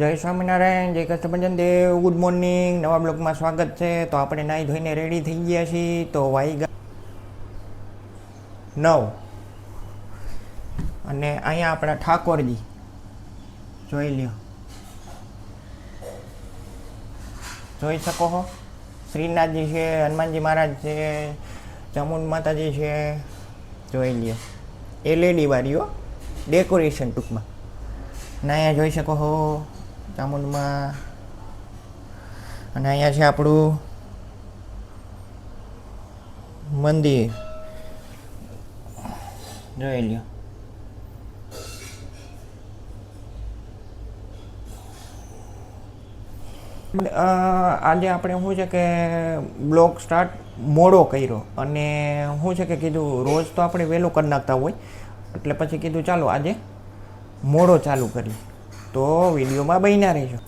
જય સ્વામિનારાયણ, જય કૃષ્ણ દેવ. Good morning. નવા બ્લોગમાં સ્વાગત છે. તો આપણે નાહી ધોઈને રેડી થઈ ગયા છીએ. તો વાગ્યા 9 અને અહીંયા આપણા ઠાકોરજી જોઈ લ્યો, જોઈ શકો છો. શ્રીનાથજી છે, હનુમાનજી મહારાજ છે, ચામુંડ માતાજી છે, જોઈ લ્યો. LED વાળીઓ ડેકોરેશન ટૂંકમાં. ને અહીંયા જોઈ શકો છો ચામુંડમાં. અને અહીંયા છે આપણું મંદિર, જોઈ લ્યો. આજે આપણે શું છે કે બ્લોગ સ્ટાર્ટ મોડો કર્યો, અને શું છે કે કીધું રોજ તો આપણે વહેલું કરી નાખતા હોય, એટલે પછી કીધું ચાલો આજે મોડો ચાલુ કરી, તો વિડીયોમાં બન્યા રહીજો.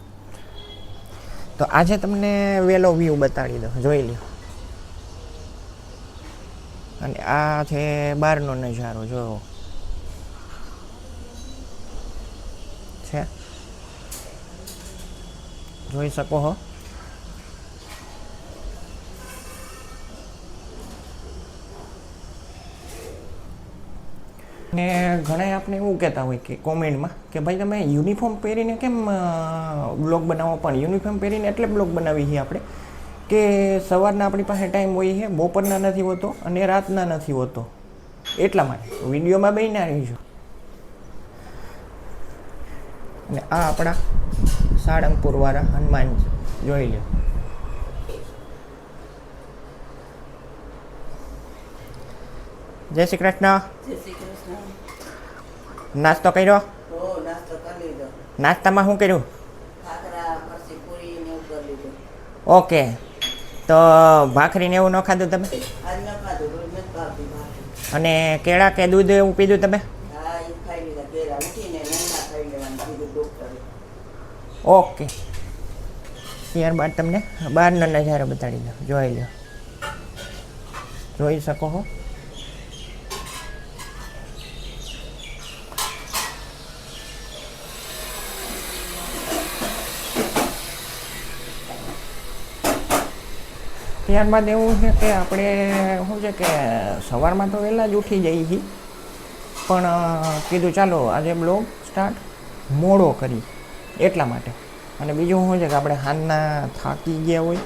તો આજે તમને વહેલો વ્યૂ બતાડી દો, જોઈ લો. અને આ છે બહારનો નજારો, જો છે, જોઈ શકો છો. ને ઘણા આપણે એવું કહેતા હોય કે કોમેન્ટમાં કે ભાઈ તમે યુનિફોર્મ પહેરીને કેમ બ્લોગ બનાવો, પણ યુનિફોર્મ પહેરીને એટલે બ્લોગ બનાવી છીએ આપણે કે સવારના આપણી પાસે ટાઈમ હોય છે, બપોરના નથી હોતો અને રાતના નથી હોતો, એટલા માટે વિડીયોમાં બન્યા રહીશું. અને આ આપણા સાળંગપુરવાળા હનુમાનજી જોઈ લો. જય શ્રી કૃષ્ણ. નાસ્તો કર્યો? નાસ્તામાં શું કર્યું? ઓકે, તો ભાખરીને એવું ન ખાધું તમે? અને કેળા કે દૂધ એવું પીધું તમે? ઓકે, ત્યારબાદ તમને બહારનો નજારો બતાડી દો, જોઈ લો. જોઈ શકો છો. ત્યારબાદ એવું છે કે આપણે શું છે કે સવારમાં તો વહેલા જ ઉઠી જઈએ છીએ, પણ કીધું ચાલો આજે બ્લોગ સ્ટાર્ટ મોડો કરી એટલા માટે. અને બીજું શું છે કે આપણે સાંજના થાકી ગયા હોય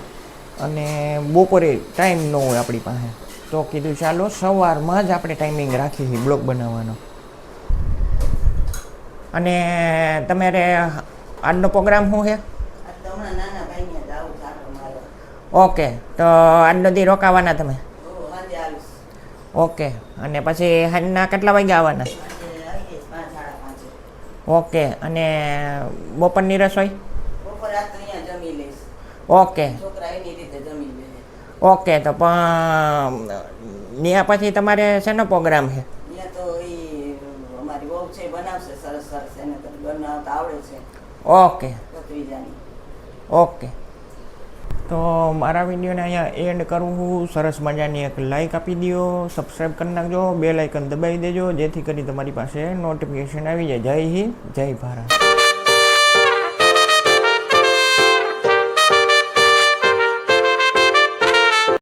અને બપોરે ટાઈમ ન હોય આપણી પાસે, તો કીધું ચાલો સવારમાં જ આપણે ટાઈમિંગ રાખીએ છીએ બ્લોગ બનાવવાનો. અને તમારે આજનો પ્રોગ્રામ શું છે? ઓકે, તો આજનો દી રોકાવાના તમે? ઓકે, અને પછી સાંજના કેટલા વાગ્યા આવવાના? ઓકે, અને બપોરની રસોઈ? ઓકે ઓકે, તો પણ ત્યાં પછી તમારે શેનો પ્રોગ્રામ છે? ઓકે ઓકે, તો મારા વિડીયોને અહીંયા એન્ડ કરું. સરસ મજાની એક લાઈક આપી દો, સબસ્ક્રાઈબ કરી નાખજો, બેલ આઇકન દબાવી દેજો, જેથી કરી તમારી પાસે નોટિફિકેશન આવી જાય. જય હિન્દ, જય ભારત.